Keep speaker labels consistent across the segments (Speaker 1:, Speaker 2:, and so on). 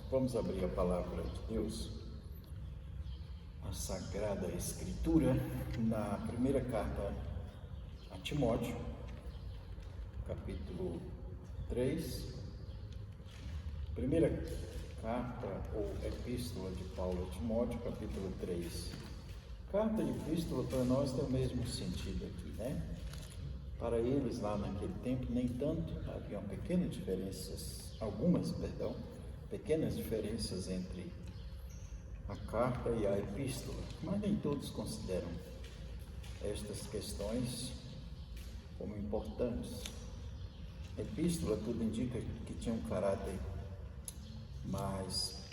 Speaker 1: Vamos abrir a palavra de Deus, a Sagrada Escritura, na primeira carta a Timóteo, capítulo 3. Primeira carta ou epístola de Paulo a Timóteo, capítulo 3. Carta e epístola para nós tem o mesmo sentido aqui, né? Para eles lá naquele tempo, nem tanto, havia pequenas diferenças entre a carta e a epístola, mas nem todos consideram estas questões como importantes. Epístola, tudo indica que tinha um caráter mais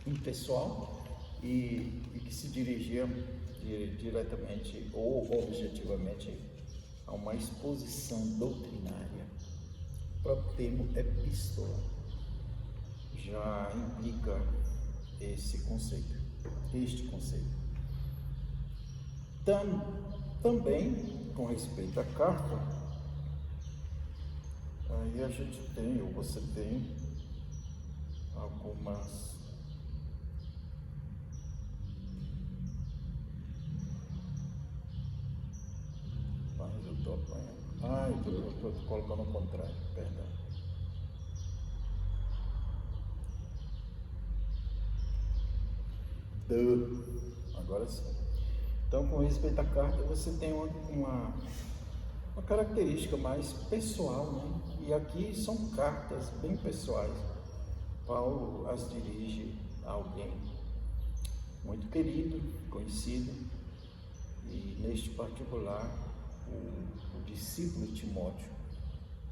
Speaker 1: impessoal e que se dirigia diretamente ou objetivamente a uma exposição doutrinária. O próprio termo epístola já implica este conceito. Também, com respeito à carta, aí a gente tem, ou você tem, algumas eu estou apanhando. Eu estou colocando ao contrário, perdão. Agora sim. Então, com respeito à carta, você tem uma característica mais pessoal, né? E aqui são cartas bem pessoais. Paulo as dirige a alguém muito querido, conhecido, e neste particular, o discípulo Timóteo,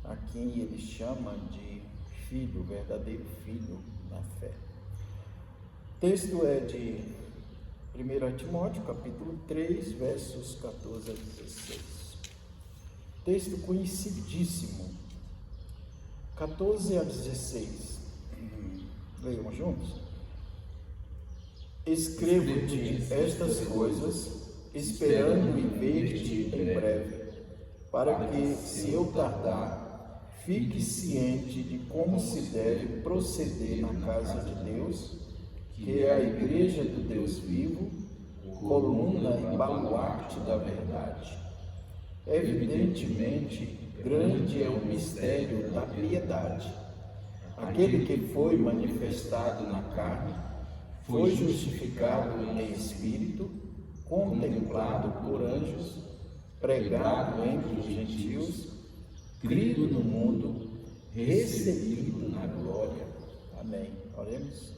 Speaker 1: a quem ele chama de filho, verdadeiro filho na fé. O texto é de 1 Timóteo, capítulo 3, versos 14 a 16. Texto conhecidíssimo. 14 a 16. Leiam juntos. Escrevo-te estas coisas, esperando em ver-te em breve, para que, se eu tardar, fique ciente de como se deve proceder na casa de Deus, que é a igreja do Deus vivo, coluna e baluarte da verdade. Evidentemente, grande é o mistério da piedade. Aquele que foi manifestado na carne, foi justificado em espírito, contemplado por anjos, pregado entre os gentios, crido no mundo, recebido na glória. Amém. Oremos.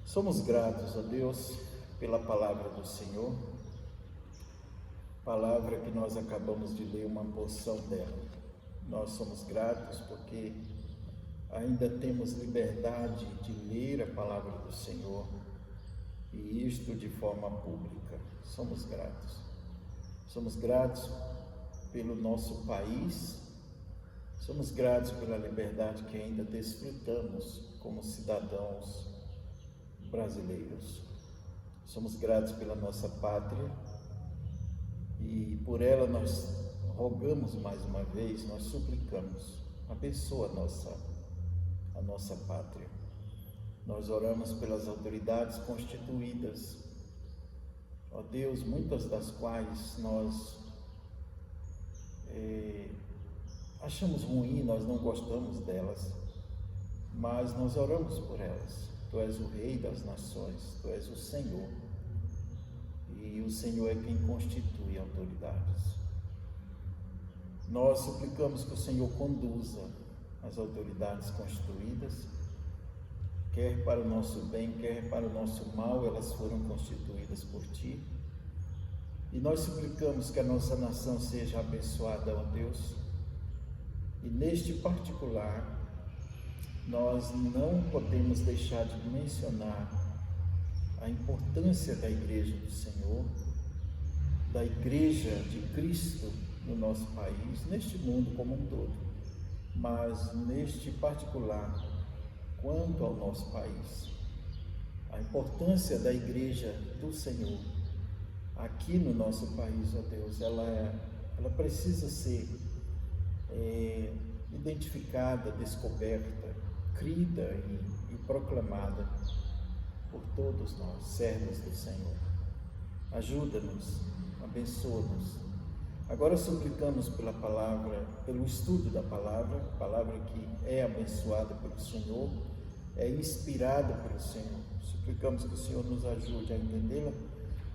Speaker 1: Somos gratos a Deus pela palavra do Senhor, palavra que nós acabamos de ler uma porção dela. Nós somos gratos porque ainda temos liberdade de ler a palavra do Senhor, e isto de forma pública. Somos gratos. Somos gratos pelo nosso país, somos gratos pela liberdade que ainda desfrutamos como cidadãos brasileiros. Somos gratos pela nossa pátria e por ela nós rogamos mais uma vez, nós suplicamos, abençoa a nossa pátria. Nós oramos pelas autoridades constituídas, ó Deus, muitas das quais nós achamos ruim, nós não gostamos delas, mas nós oramos por elas. Tu és o Rei das nações, Tu és o Senhor, e o Senhor é quem constitui autoridades. Nós suplicamos que o Senhor conduza as autoridades constituídas, quer para o nosso bem, quer para o nosso mal, elas foram constituídas por Ti. E nós suplicamos que a nossa nação seja abençoada, ó Deus. E neste particular, nós não podemos deixar de mencionar a importância da Igreja do Senhor, da Igreja de Cristo no nosso país, neste mundo como um todo, mas neste particular, quanto ao nosso país. A importância da Igreja do Senhor aqui no nosso país, ó Deus, ela precisa ser identificada, descoberta, crida e proclamada por todos nós, servos do Senhor. Ajuda-nos, abençoa-nos. Agora suplicamos pela palavra, pelo estudo da palavra, palavra que é abençoada pelo Senhor, é inspirada pelo Senhor. Suplicamos que o Senhor nos ajude a entendê-la,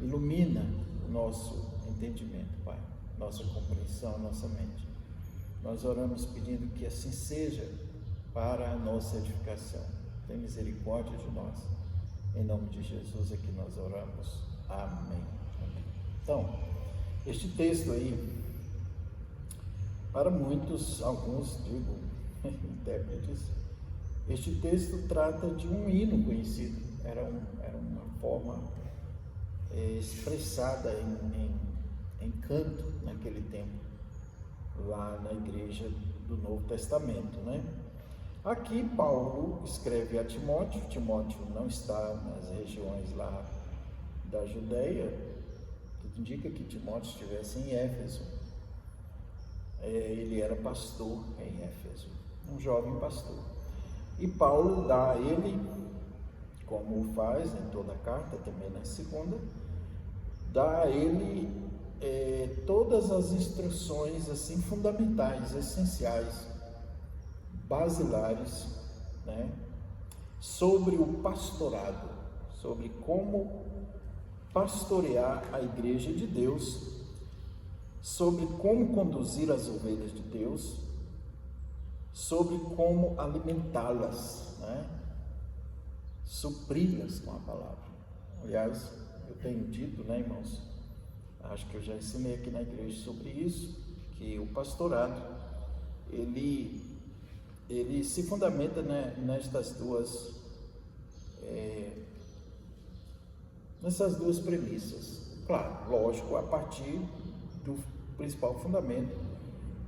Speaker 1: ilumina o nosso entendimento, Pai, nossa compreensão, nossa mente. Nós oramos pedindo que assim seja para a nossa edificação. Tem misericórdia de nós. Em nome de Jesus é que nós oramos. Amém. Amém. Então, este texto aí, para muitos, alguns, digo, intérpretes, este texto trata de um hino conhecido. Era uma forma expressada em canto naquele tempo, lá na igreja do Novo Testamento, né? Aqui Paulo escreve a Timóteo. Timóteo não está nas regiões lá da Judéia, tudo indica que Timóteo estivesse em Éfeso. Ele era pastor em Éfeso, um jovem pastor. E Paulo dá a ele, como faz em toda a carta, também na segunda, dá a ele todas as instruções assim fundamentais, essenciais, basilares, né, sobre o pastorado, sobre como pastorear a igreja de Deus, sobre como conduzir as ovelhas de Deus, sobre como alimentá-las, né, supri-las com a palavra. Aliás, eu tenho dito, né, irmãos, acho que eu já ensinei aqui na igreja sobre isso, que o pastorado, ele se fundamenta, né, nessas duas premissas. Claro, lógico, a partir do principal fundamento,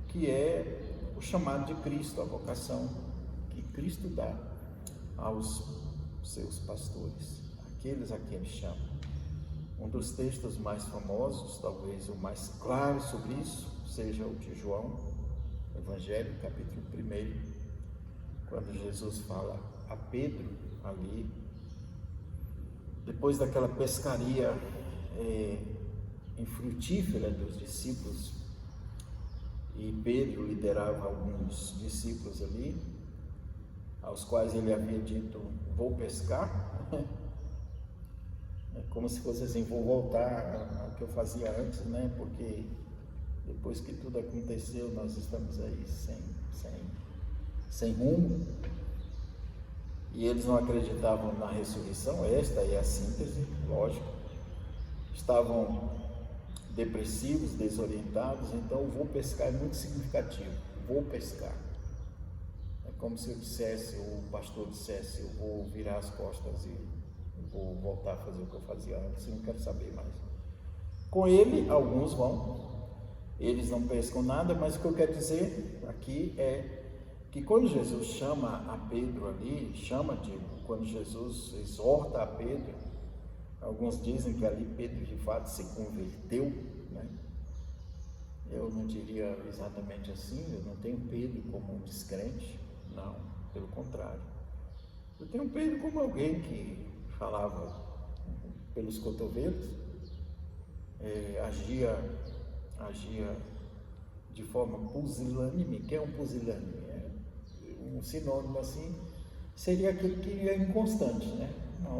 Speaker 1: que é o chamado de Cristo, a vocação que Cristo dá aos seus pastores, aqueles a quem ele chama. Um dos textos mais famosos, talvez o mais claro sobre isso, seja o de João, Evangelho, capítulo 1, quando Jesus fala a Pedro ali, depois daquela pescaria infrutífera dos discípulos, e Pedro liderava alguns discípulos ali, aos quais ele havia dito: vou pescar. É como se fosse assim: vou voltar ao que eu fazia antes, né? Porque depois que tudo aconteceu, nós estamos aí sem rumo. E eles não acreditavam na ressurreição. Esta é a síntese, lógico. Estavam depressivos, desorientados. Então, vou pescar é muito significativo. Vou pescar. É como se eu dissesse, ou o pastor dissesse: eu vou virar as costas e vou voltar a fazer o que eu fazia antes, eu não quero saber mais. Com ele, alguns vão, eles não pescam nada, mas o que eu quero dizer aqui é que quando Jesus chama a Pedro ali, quando Jesus exorta a Pedro, alguns dizem que ali Pedro de fato se converteu, né? Eu não diria exatamente assim, eu não tenho Pedro como um descrente, não, pelo contrário. Eu tenho Pedro como alguém que falava pelos cotovelos, agia de forma pusilânime. Que é um pusilânime? Um sinônimo assim seria aquele que é inconstante, né? Uma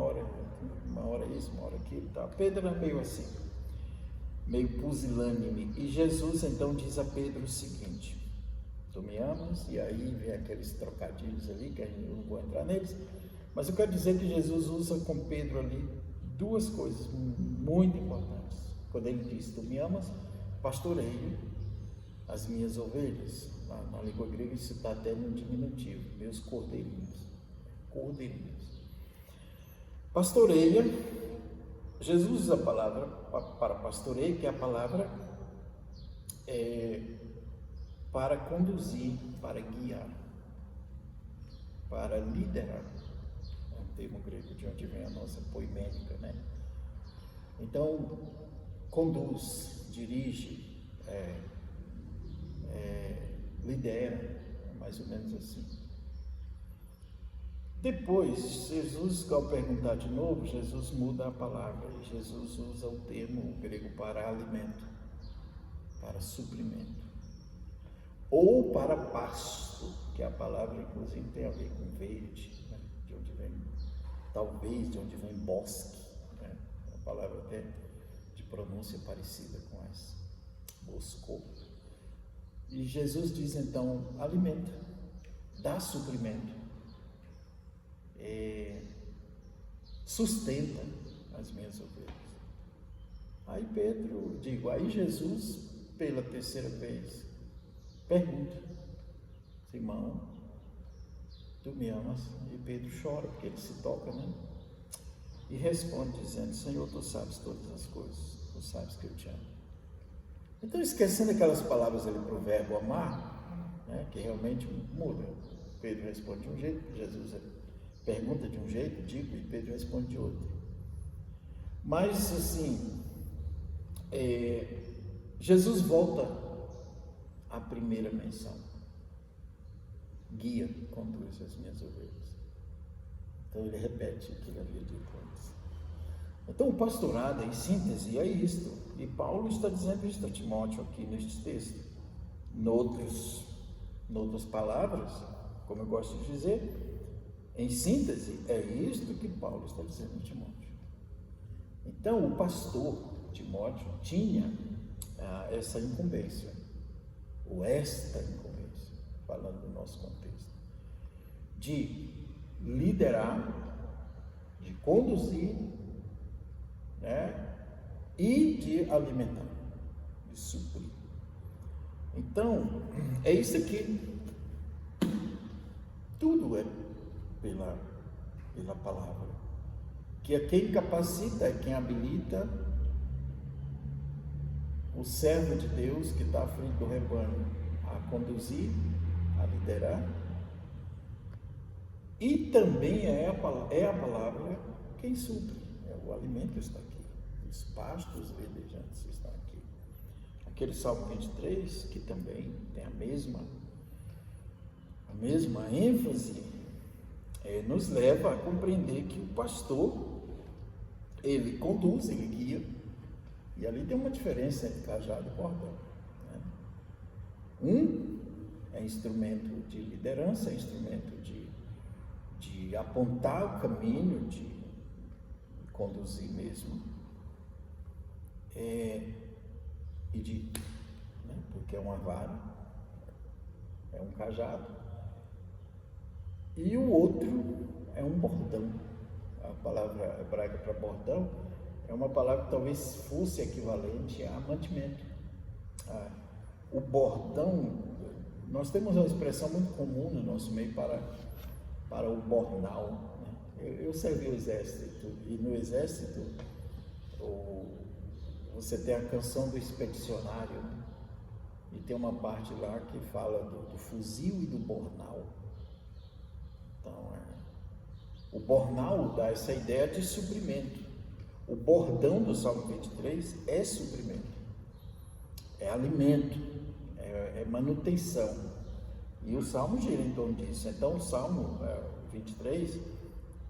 Speaker 1: hora isso, uma hora aquilo, tá? Pedro era meio assim, meio pusilânime. E Jesus então diz a Pedro o seguinte: tu me amas? E aí vem aqueles trocadilhos ali, que eu não vou entrar neles, mas eu quero dizer que Jesus usa com Pedro ali duas coisas muito importantes. Quando ele diz: tu me amas, pastoreio as minhas ovelhas. Na língua grega isso está até no diminutivo, meus cordeirinhos. Pastoreia. Jesus usa a palavra para pastoreio, que é a palavra para conduzir, para guiar, para liderar. É um termo grego de onde vem a nossa poimênica, né? Então, conduz, dirige, lidera, mais ou menos assim. Depois, Jesus, ao perguntar de novo, Jesus muda a palavra e Jesus usa o termo grego para alimento, para suprimento, ou para pasto, que a palavra inclusive tem a ver com verde, né? De onde vem, talvez de onde vem bosque, né? A palavra até de pronúncia parecida com essa, bosco. E Jesus diz então, alimenta, dá suprimento, sustenta as minhas ovelhas. Aí Jesus, pela terceira vez, pergunta, Simão, tu me amas? E Pedro chora, porque ele se toca, né? E responde dizendo, Senhor, tu sabes todas as coisas, tu sabes que eu te amo. Então, esquecendo aquelas palavras ali para o verbo amar, né, que realmente muda. Pedro responde de um jeito, Jesus pergunta de um jeito, digo, e Pedro responde de outro. Mas, assim, Jesus volta à primeira menção. Guia, conduz as minhas ovelhas. Então, ele repete o que ele havia dito antes. Então, o pastorado, em síntese, é isto. E Paulo está dizendo isto a Timóteo aqui neste texto. Noutras palavras, como eu gosto de dizer, em síntese, é isto que Paulo está dizendo a Timóteo. Então, o pastor Timóteo tinha essa incumbência, ou esta incumbência, falando do nosso contexto, de liderar, de conduzir, né, e de alimentar, de suprir. Então, é isso aqui. Tudo é pela palavra, que é quem capacita, é quem habilita o servo de Deus que está à frente do rebanho a conduzir, a liderar, e também é a palavra quem supre, o alimento está aqui, os pastos verdejantes estão aqui. Aquele Salmo 23, que também tem a mesma ênfase, nos leva a compreender que o pastor, ele conduz, ele guia, e ali tem uma diferença entre cajado e bordão, né? Um é instrumento de liderança, é instrumento de apontar o caminho, de conduzir mesmo, porque é uma vara, é um cajado. E o outro é um bordão. A palavra hebraica para bordão é uma palavra que talvez fosse equivalente a mantimento. O bordão, nós temos uma expressão muito comum no nosso meio para o bornal, né? Eu servi o exército, e no exército você tem a canção do expedicionário, né? E tem uma parte lá que fala do fuzil e do bornal. Então, o bornal dá essa ideia de suprimento. O bordão do Salmo 23 é suprimento, é alimento, é manutenção. E o Salmo gira em torno disso. Então, o Salmo 23,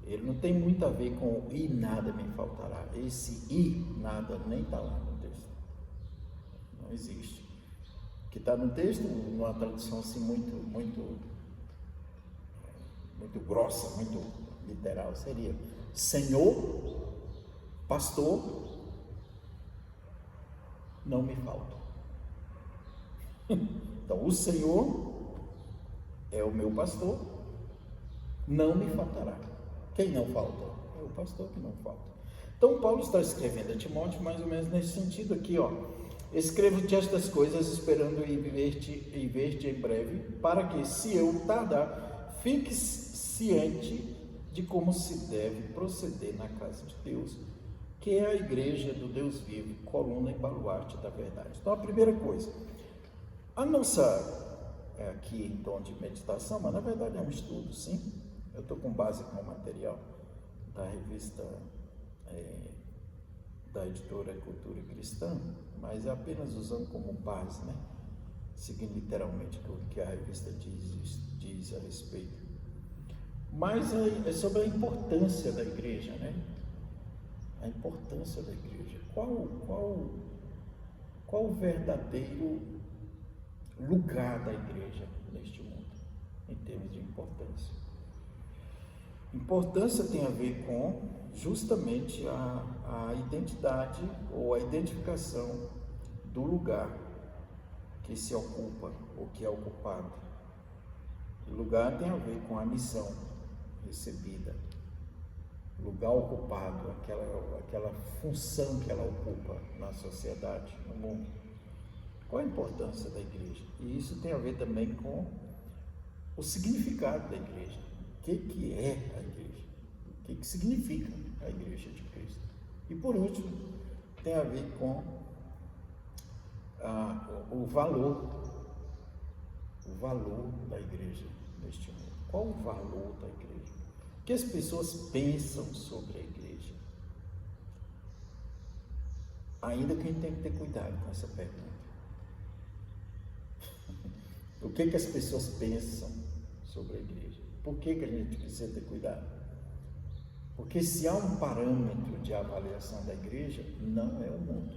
Speaker 1: ele não tem muito a ver com e nada me faltará. Esse e nada nem está lá no texto. Não existe. O que está no texto, numa tradução assim muito grossa, muito literal, seria: Senhor, pastor, não me falta. Então, o Senhor é o meu pastor, não me faltará. Quem não falta? É o pastor que não falta. Então, Paulo está escrevendo a Timóteo mais ou menos nesse sentido aqui, ó. Escrevo-te estas coisas, esperando ir ver-te em breve, para que, se eu tardar, fiques ciente de como se deve proceder na casa de Deus, que é a igreja do Deus vivo, coluna e baluarte da verdade. Então, a primeira coisa, a nossa aqui em tom de meditação, mas na verdade é um estudo, sim. Eu estou com base com o material da revista da editora Cultura Cristã, mas é apenas usando como base, né? Seguindo literalmente o que a revista diz a respeito. Mas é sobre a importância da igreja, né? A importância da igreja. Qual o verdadeiro lugar da igreja neste mundo, em termos de importância? Importância tem a ver com justamente a identidade ou a identificação do lugar que se ocupa ou que é ocupado. O lugar tem a ver com a missão recebida, lugar ocupado, aquela função que ela ocupa na sociedade, no mundo. Qual a importância da igreja? E isso tem a ver também com o significado da igreja. O que é a igreja? O que significa a igreja de Cristo? E por último, tem a ver com o valor da igreja neste mundo. Qual o valor da igreja? O que as pessoas pensam sobre a igreja? Ainda que a gente tem que ter cuidado com essa pergunta. O que as pessoas pensam sobre a igreja? Por que a gente precisa ter cuidado? Porque se há um parâmetro de avaliação da igreja, não é o mundo,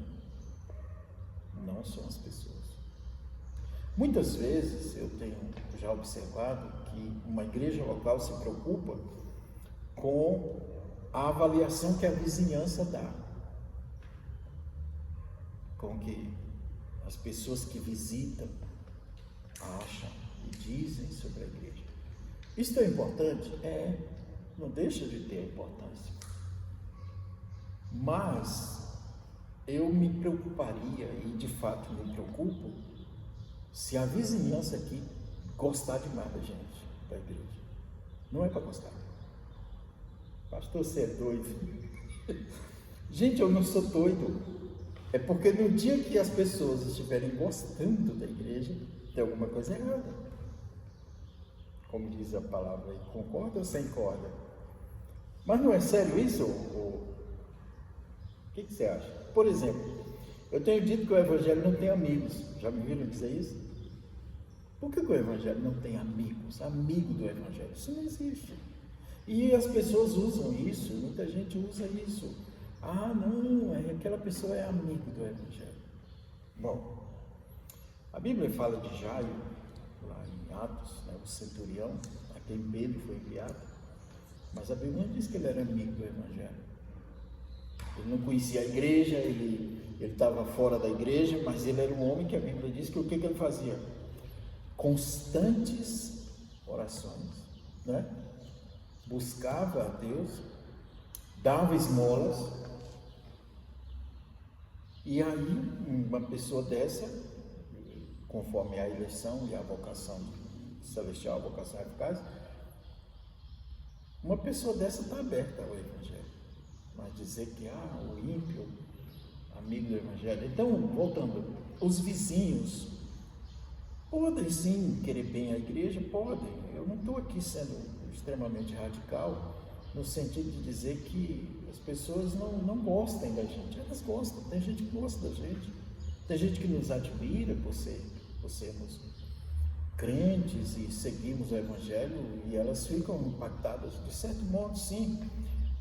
Speaker 1: não são as pessoas. Muitas vezes eu tenho já observado que uma igreja local se preocupa com a avaliação que a vizinhança dá, com que as pessoas que visitam acham e dizem sobre a igreja. Isso é importante? Não deixa de ter importância. Mas eu me preocuparia, e de fato me preocupo, se a vizinhança aqui gostar demais da gente, da igreja. Não é para gostar. Pastor, você é doido. Gente, eu não sou doido. É porque no dia que as pessoas estiverem gostando da igreja, tem alguma coisa errada. Como diz a palavra aí, concorda ou sem corda? Mas não é sério isso? O que você acha? Por exemplo, eu tenho dito que o evangelho não tem amigos. Já me viram dizer isso? Por que o evangelho não tem amigos? Amigo do evangelho. Isso não existe. E as pessoas usam isso, muita gente usa isso. Não, aquela pessoa é amigo do evangelho. Bom, a Bíblia fala de Jairo, lá em Atos, né, o centurião, a quem Pedro foi enviado, mas a Bíblia não diz que ele era amigo do evangelho. Ele não conhecia a igreja, ele estava fora da igreja, mas ele era um homem que a Bíblia diz que o que ele fazia? Constantes orações, né? Buscava a Deus, dava esmolas, e aí uma pessoa dessa, conforme a eleição e a vocação celestial, a vocação eficaz, uma pessoa dessa está aberta ao evangelho. Mas dizer que o ímpio, amigo do evangelho. Então, voltando, os vizinhos podem sim querer bem a igreja, podem. Eu não estou aqui sendo extremamente radical, no sentido de dizer que as pessoas não gostem da gente. Elas gostam, tem gente que gosta da gente, tem gente que nos admira por sermos crentes e seguimos o evangelho, e elas ficam impactadas, de certo modo, sim,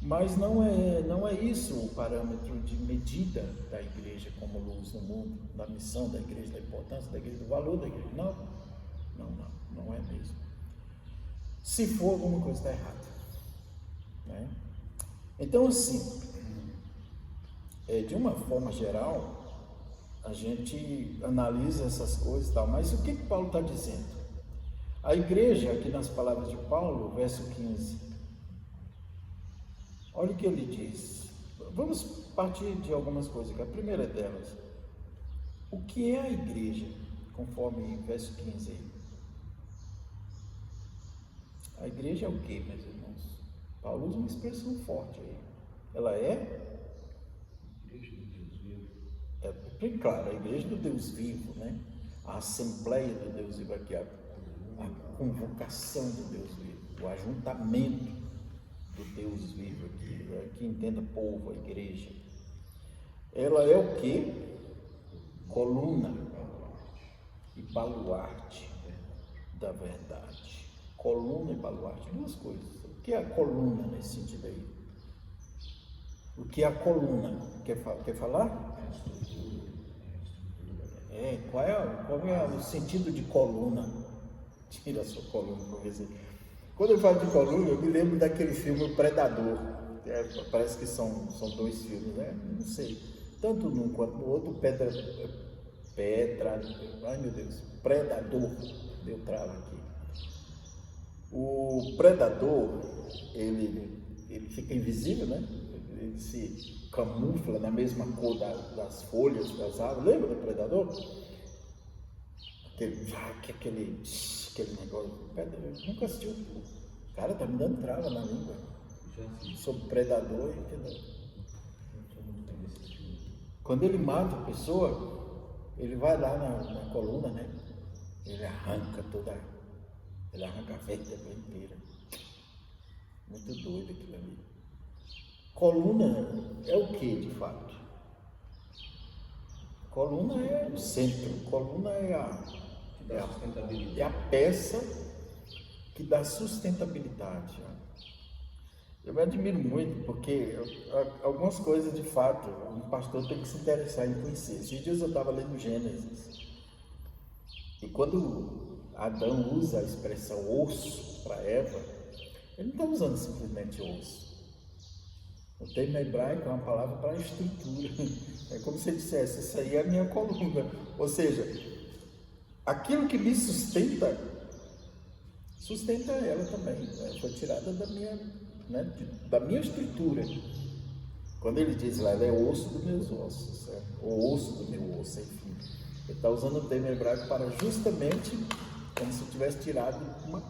Speaker 1: mas não é isso o parâmetro de medida da igreja como luz no mundo, da missão da igreja, da importância da igreja, do valor da igreja. Não é mesmo. Se for, alguma coisa está errada, né? Então, assim, de uma forma geral, a gente analisa essas coisas e tal, mas o que Paulo está dizendo? A igreja, aqui nas palavras de Paulo, verso 15, olha o que ele diz. Vamos partir de algumas coisas aqui. A primeira delas, o que é a igreja, conforme verso 15 aí? A igreja é o que, meus irmãos? Paulo usa uma expressão forte aí. Ela é?
Speaker 2: Igreja do Deus vivo.
Speaker 1: É bem claro, a igreja do Deus vivo, né? A assembleia do Deus vivo aqui, a convocação do Deus vivo, o ajuntamento do Deus vivo aqui entenda povo, a igreja. Ela é o que? Coluna e baluarte da verdade. Coluna e baluarte, duas coisas. que é a coluna nesse sentido aí? O que é a coluna? Quer falar? Qual é o sentido de coluna? Tira a sua coluna para ver se... Quando eu falo de coluna, eu me lembro daquele filme O Predador. Parece que são dois filmes, né? Não sei. Tanto num quanto no outro, ai meu Deus, Predador. Deu trava aqui. O predador, ele fica invisível, né? Ele se camufla na mesma cor das folhas das árvores. Lembra do predador? Aquele negócio. Nunca assistiu. Cara, tá me dando trava na língua. Sobre predador, entendeu? Quando ele mata a pessoa, ele vai lá na coluna, né? Ele arranca a vértebra inteira. Muito doido aquilo ali. Coluna é o que, de fato? Coluna é o centro. Coluna é a peça que dá sustentabilidade. Eu me admiro muito, porque algumas coisas, de fato, um pastor tem que se interessar em conhecer. Esses dias eu estava lendo Gênesis, e quando Adão usa a expressão osso para Eva, ele não está usando simplesmente osso. O termo hebraico é uma palavra para estrutura. É como se ele dissesse, isso aí é a minha coluna. Ou seja, aquilo que me sustenta ela também. Né? Foi tirada da minha estrutura. Quando ele diz lá, ela é osso dos meus ossos, certo? Ou osso do meu osso, enfim. Ele está usando o termo hebraico para justamente como se tivesse tirado uma,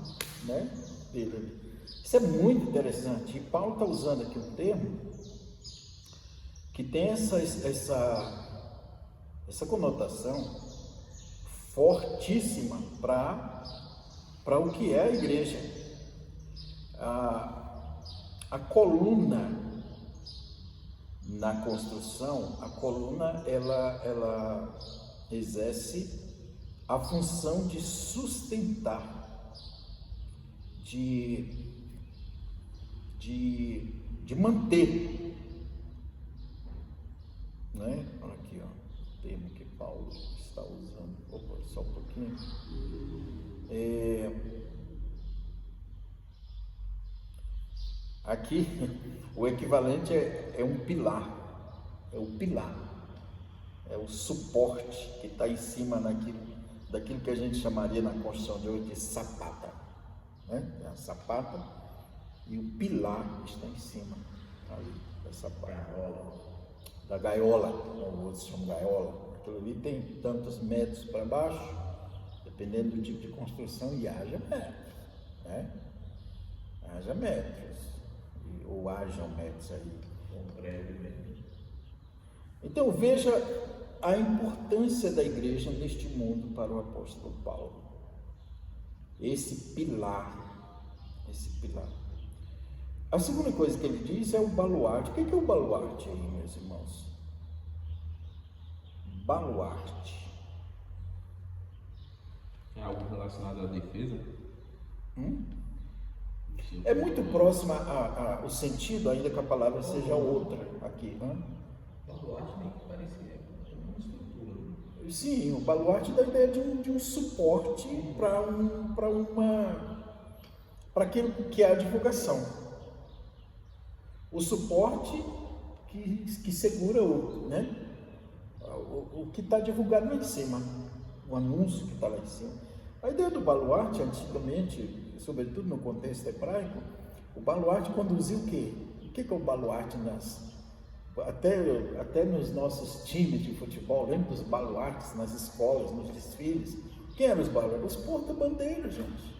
Speaker 1: né, dele. Isso é muito interessante. E Paulo está usando aqui um termo que tem essa conotação fortíssima para o que é a igreja. A coluna na construção, a coluna ela exerce a função de sustentar, de manter, né? Olha aqui, ó, o termo que Paulo está usando. Opa, só um pouquinho. Aqui o equivalente é um pilar, é o pilar, é o suporte que está em cima daquilo que a gente chamaria na construção de hoje de sapata, né? É a sapata e o pilar está em cima ali dessa da gaiola, como outros chamam gaiola. Aquilo ali tem tantos metros para baixo, dependendo do tipo de construção, e haja metros, né? Haja metros, ou hajam metros aí. Então veja a importância da igreja neste mundo para o apóstolo Paulo. Esse pilar. A segunda coisa que ele diz é o baluarte. O que é o baluarte aí, meus irmãos? Baluarte.
Speaker 3: É algo relacionado à defesa?
Speaker 1: É muito próximo ao sentido, ainda que a palavra seja outra aqui.
Speaker 2: Baluarte meio que parecia uma estrutura.
Speaker 1: Sim, o baluarte dá a ideia de um suporte para aquilo que é a divulgação. O suporte que segura o que está divulgado lá em cima, o anúncio que está lá em cima. A ideia do baluarte, antigamente, sobretudo no contexto hebraico, o baluarte conduzia o quê? O que é o baluarte até nos nossos times de futebol? Lembra dos baluartes nas escolas, nos desfiles? Quem eram os baluartes? Os porta-bandeiras, gente.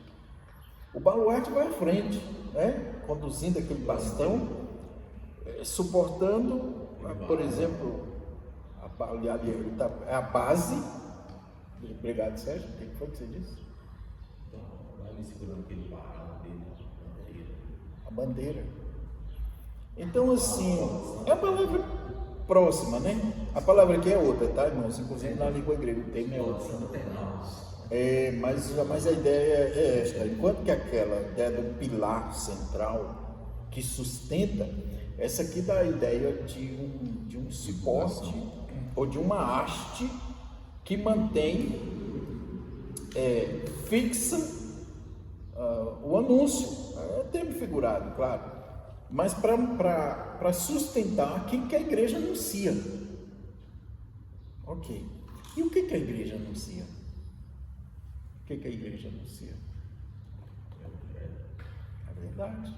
Speaker 1: O baluarte vai à frente, né? Conduzindo aquele bastão, suportando, por exemplo, a base. Obrigado, Sérgio. O que foi que você disse?
Speaker 2: Então, vai me segurando aquele barrado dele,
Speaker 1: a bandeira. Então, assim, é uma palavra próxima, né? A palavra aqui é outra, tá, irmãos? Inclusive na língua grega, o termo é outro. Mas a ideia é esta: enquanto que aquela ideia do pilar central que sustenta, essa aqui dá a ideia de um suporte ou de uma haste que mantém fixa o anúncio. É termo figurado, claro, mas para sustentar aquilo que a igreja anuncia. Ok. E o que a igreja anuncia? O que a igreja anuncia? A verdade.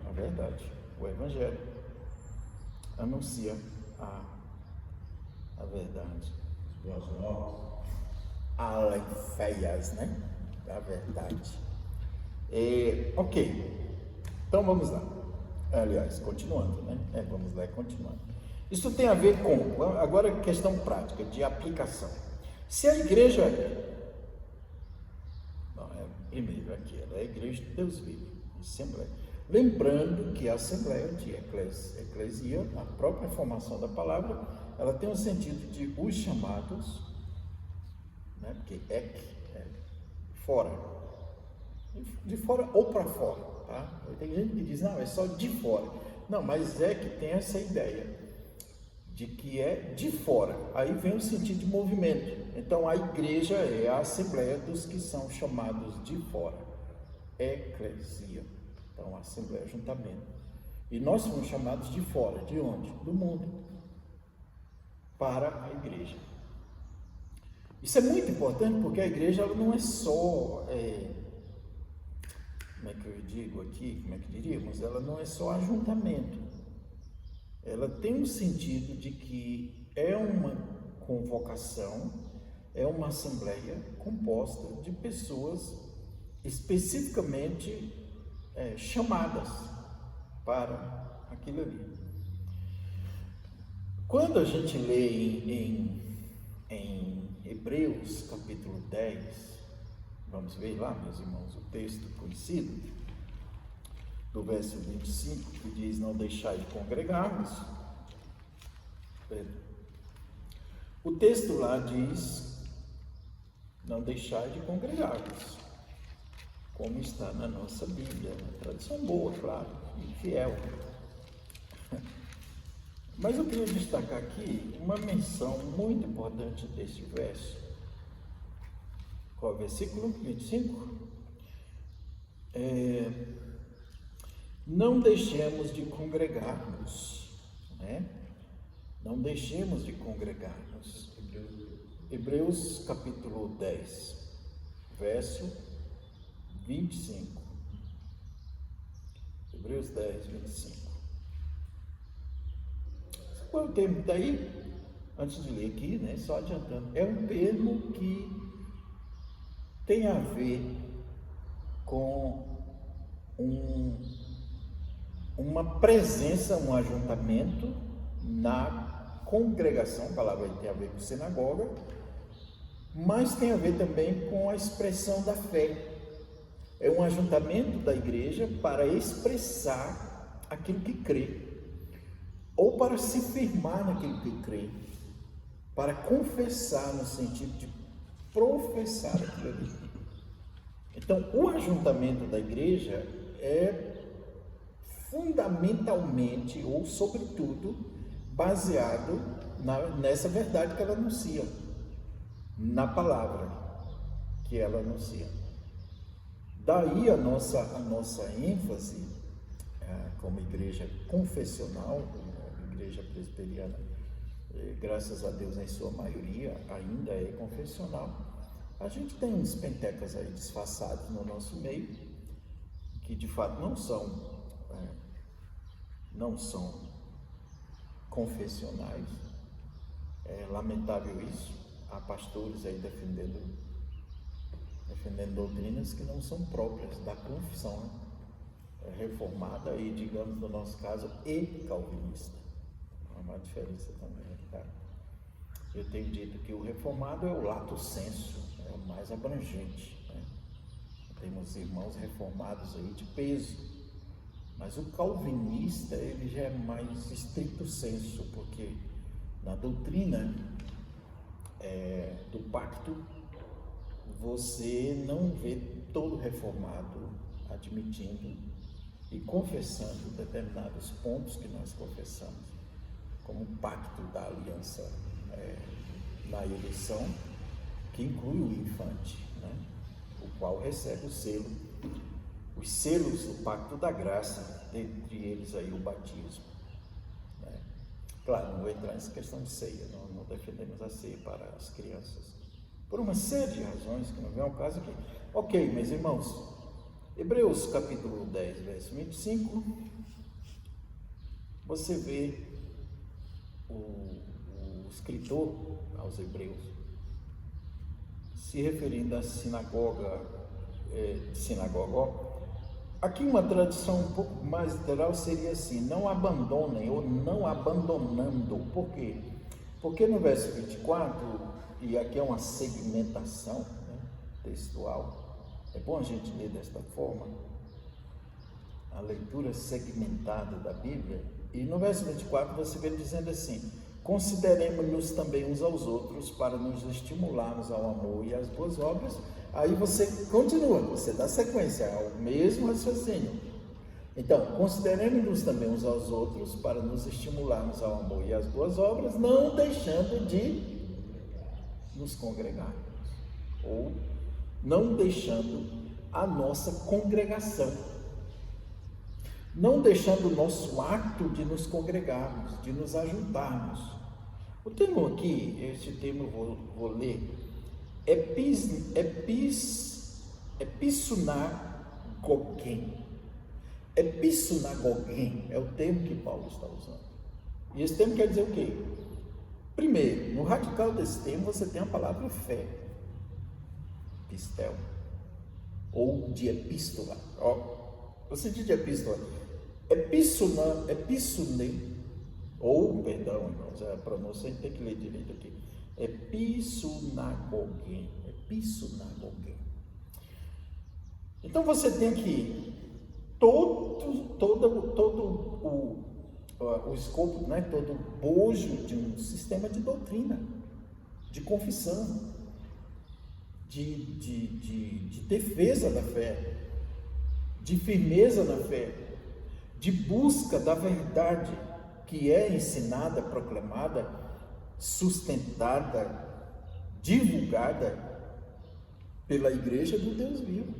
Speaker 1: A verdade. O Evangelho anuncia a verdade. Alefeias, né? A verdade. Ok. Então vamos lá. Aliás, continuando, né? Vamos lá, continuando. Isso tem a ver com, agora, questão prática, de aplicação. Se a igreja primeiro aqui, ela é a igreja de Deus vivo, Assembleia. Lembrando que a Assembleia de Eclesia, a própria formação da palavra, ela tem o sentido de os chamados, né? Porque é fora, de fora ou para fora, tá? Tem gente que diz, não, é só de fora. Não, mas é que tem essa ideia de que é de fora. Aí vem o sentido de movimento. Então a igreja é a assembleia dos que são chamados de fora. Eclesia. Então a assembleia é ajuntamento. E nós somos chamados de fora. De onde? Do mundo. Para a igreja. Isso é muito importante porque a igreja ela não é só, como é que eu digo aqui, como é que diríamos? Ela não é só ajuntamento. Ela tem um sentido de que é uma convocação, é uma assembleia composta de pessoas especificamente chamadas para aquilo ali. Quando a gente lê em Hebreus capítulo 10, vamos ver lá, meus irmãos, o texto conhecido, do verso 25, que diz, não deixai de congregar-vos. O texto lá diz, não deixai de congregar-vos, como está na nossa Bíblia, uma tradução boa, claro, e fiel. Mas eu queria destacar aqui uma menção muito importante deste verso. Qual é o versículo? 25? Não deixemos de congregar-nos, né? Não deixemos de congregar-nos. Hebreus capítulo 10, verso 25. Hebreus 10, 25. Qual é o termo daí? Antes de ler aqui, né? Só adiantando. É um termo que tem a ver com uma presença, um ajuntamento na congregação, a palavra tem a ver com sinagoga, mas tem a ver também com a expressão da fé. É um ajuntamento da igreja para expressar aquilo que crê, ou para se firmar naquilo que crê, para confessar no sentido de professar aquilo ali. Então, o ajuntamento da igreja é fundamentalmente, ou sobretudo, baseado nessa verdade que ela anuncia, na palavra que ela anuncia. Daí a nossa ênfase como igreja confessional, igreja presbiteriana, graças a Deus em sua maioria ainda é confessional. A gente tem uns pentecas aí disfarçados no nosso meio, que de fato não são confessionais. É lamentável isso. Há pastores aí defendendo doutrinas que não são próprias da confissão reformada e, digamos, no nosso caso, e calvinista. Há uma diferença também, tá? Eu tenho dito que o reformado é o lato sensu, é o mais abrangente, né? Temos irmãos reformados aí de peso, mas o calvinista ele já é mais estricto sensu, porque na doutrina do pacto você não vê todo reformado admitindo e confessando determinados pontos que nós confessamos, como o pacto da aliança na eleição, que inclui o infante, né? O qual recebe o selo, os selos do pacto da graça, dentre eles aí o batismo, né? Claro, não vou entrar nessa questão de ceia, não defendemos a ceia para as crianças, por uma série de razões que não vem ao caso aqui. Ok, meus irmãos, Hebreus capítulo 10, verso 25, você vê o escritor aos Hebreus se referindo à sinagoga, aqui uma tradução um pouco mais literal seria assim: não abandonem ou não abandonando. Por quê? Porque no verso 24, e aqui é uma segmentação, né, textual, é bom a gente ler desta forma, a leitura segmentada da Bíblia, e no verso 24 você vê dizendo assim: consideremos-nos também uns aos outros para nos estimularmos ao amor e às boas obras. Aí você continua, você dá sequência ao mesmo raciocínio. Então, consideremos-nos também uns aos outros para nos estimularmos ao amor e às boas obras, não deixando de nos congregarmos, ou não deixando a nossa congregação, não deixando o nosso ato de nos congregarmos, de nos ajuntarmos. O termo aqui, este termo eu vou ler, epissunagogen. Epissunagogen é o termo que Paulo está usando. E esse termo quer dizer o quê? Primeiro, no radical desse termo você tem a palavra fé, pistel, ou de epístola. O sentido de epístola, epissune, ou, perdão, irmãos, a pronúncia a gente tem que ler direito aqui, epissunagogen. Então você tem aqui todo o escopo, né, todo o bojo de um sistema de doutrina, de confissão, de defesa da fé, de firmeza na fé, de busca da verdade que é ensinada, proclamada, sustentada, divulgada pela Igreja do Deus vivo,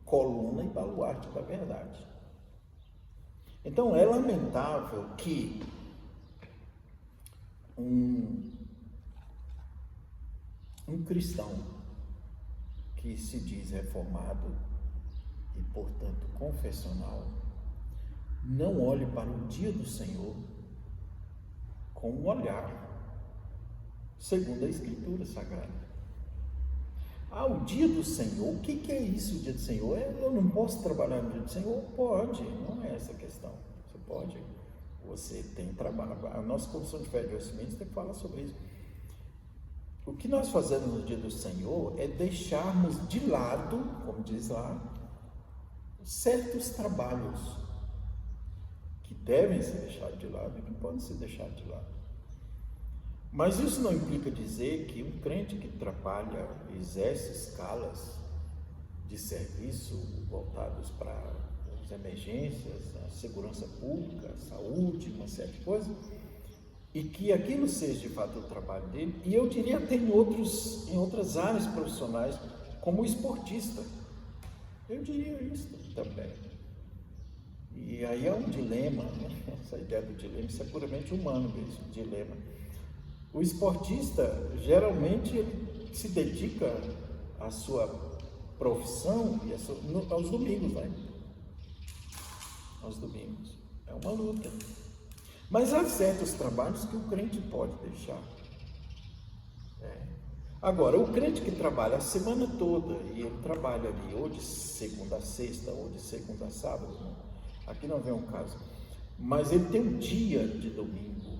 Speaker 1: coluna e baluarte da verdade. Então é lamentável que um cristão que se diz reformado e, portanto, confessional, não olhe para o dia do Senhor com um olhar segundo a Escritura Sagrada. O dia do Senhor, o que é isso, o dia do Senhor? Eu não posso trabalhar no dia do Senhor? Pode, não é essa a questão. Você pode, você tem trabalho. A nossa Confissão de Fé de Westminster fala sobre isso. O que nós fazemos no dia do Senhor é deixarmos de lado, como diz lá, certos trabalhos que devem ser deixados de lado e que podem ser deixados de lado. Mas isso não implica dizer que um crente que trabalha, exerce escalas de serviço voltados para as emergências, a segurança pública, a saúde, uma série de coisas, e que aquilo seja de fato o trabalho dele, e eu diria até em outras áreas profissionais, como o esportista. Eu diria isso também. E aí é um dilema, né? Essa ideia do dilema, isso é puramente humano mesmo, dilema. O esportista, geralmente, ele se dedica à sua profissão e aos domingos, né? Aos domingos. É uma luta. Mas há certos trabalhos que o crente pode deixar. Agora, o crente que trabalha a semana toda, e ele trabalha ali ou de segunda a sexta, ou de segunda a sábado, né? Aqui não vem um caso, mas ele tem um dia de domingo,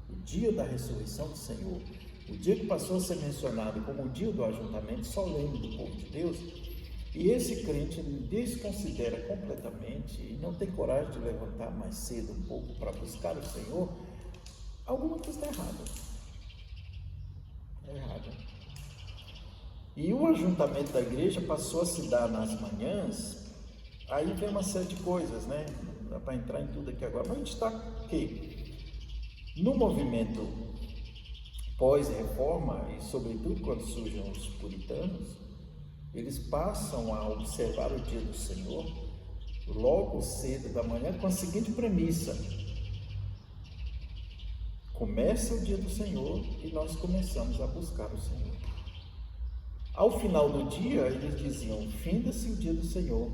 Speaker 1: o dia da ressurreição do Senhor, o dia que passou a ser mencionado como o dia do ajuntamento solene do povo de Deus, e esse crente desconsidera completamente e não tem coragem de levantar mais cedo um pouco para buscar o Senhor, alguma coisa está errada. É errada. E o ajuntamento da igreja passou a se dar nas manhãs. Aí vem uma série de coisas, né? Não dá para entrar em tudo aqui agora, mas a gente está que no movimento pós-reforma, e sobretudo quando surgem os puritanos, eles passam a observar o dia do Senhor logo cedo da manhã com a seguinte premissa: começa o dia do Senhor e nós começamos a buscar o Senhor. Ao final do dia, eles diziam: finda-se o dia do Senhor,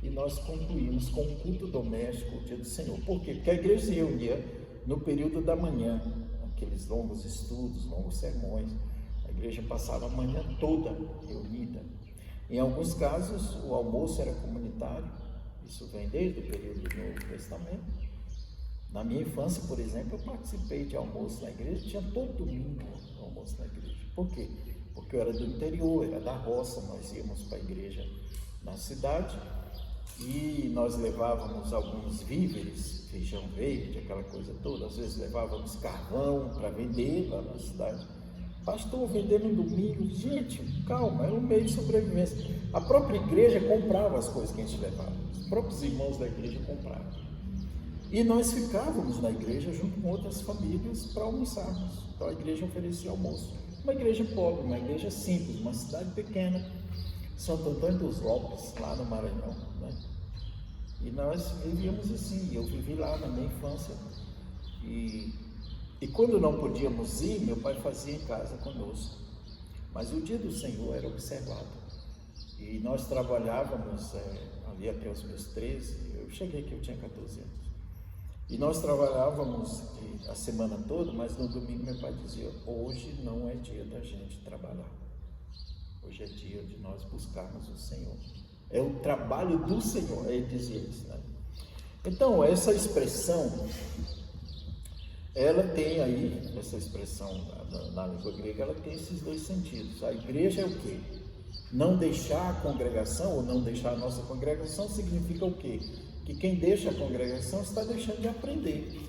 Speaker 1: e nós concluímos com o culto doméstico o dia do Senhor. Por quê? Porque a igreja se reunia no período da manhã, aqueles longos estudos, longos sermões. A igreja passava a manhã toda reunida. Em alguns casos, o almoço era comunitário. Isso vem desde o período do Novo Testamento. Na minha infância, por exemplo, eu participei de almoço na igreja, tinha todo domingo almoço na igreja. Por quê? Porque eu era do interior, era da roça, nós íamos para a igreja na cidade e nós levávamos alguns víveres, feijão verde, aquela coisa toda. Às vezes levávamos carvão para vender lá na cidade. Pastor, vendendo no domingo. Gente, calma, era um meio de sobrevivência. A própria igreja comprava as coisas que a gente levava, os próprios irmãos da igreja compravam. E nós ficávamos na igreja junto com outras famílias para almoçarmos. Então a igreja oferecia almoço. Uma igreja pobre, uma igreja simples, uma cidade pequena, Santo Antônio dos Lopes, lá no Maranhão, né? E nós vivíamos assim. Eu vivi lá na minha infância. E quando não podíamos ir, meu pai fazia em casa conosco. Mas o dia do Senhor era observado. E nós trabalhávamos ali até os meus 13, eu cheguei aqui, eu tinha 14 anos. E nós trabalhávamos a semana toda, mas no domingo meu pai dizia: hoje não é dia da gente trabalhar. Hoje é dia de nós buscarmos o Senhor. É o trabalho do Senhor, ele dizia isso, né? Então, essa expressão, ela tem aí, essa expressão na língua grega, ela tem esses dois sentidos. A igreja é o quê? Não deixar a congregação, ou não deixar a nossa congregação, significa o quê? Que quem deixa a congregação está deixando de aprender,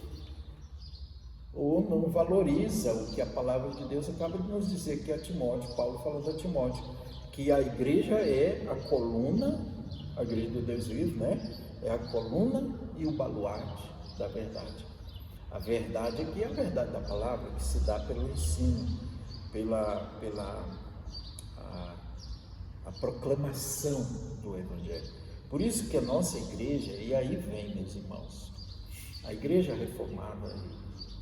Speaker 1: ou não valoriza o que a palavra de Deus acaba de nos dizer, que é Timóteo. Paulo falando a Timóteo que a igreja é a coluna, a igreja do Deus vivo, né? É a coluna e o baluarte da verdade. A verdade aqui é a verdade da palavra, que se dá pelo ensino, pela proclamação do Evangelho. Por isso que a nossa igreja, e aí vem, meus irmãos, a igreja reformada,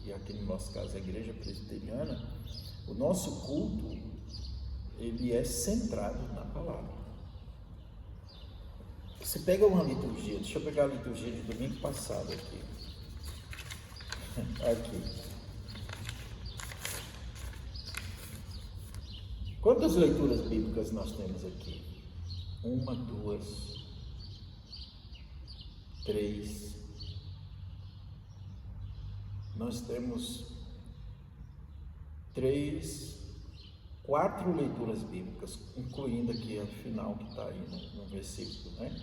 Speaker 1: e aqui no nosso caso a igreja presbiteriana, o nosso culto, ele é centrado na palavra. Você pega uma liturgia, deixa eu pegar a liturgia de domingo passado aqui. Aqui. Quantas leituras bíblicas nós temos aqui? 1, 2, 3. Nós temos 4 leituras bíblicas, incluindo aqui a final que está aí no versículo, né?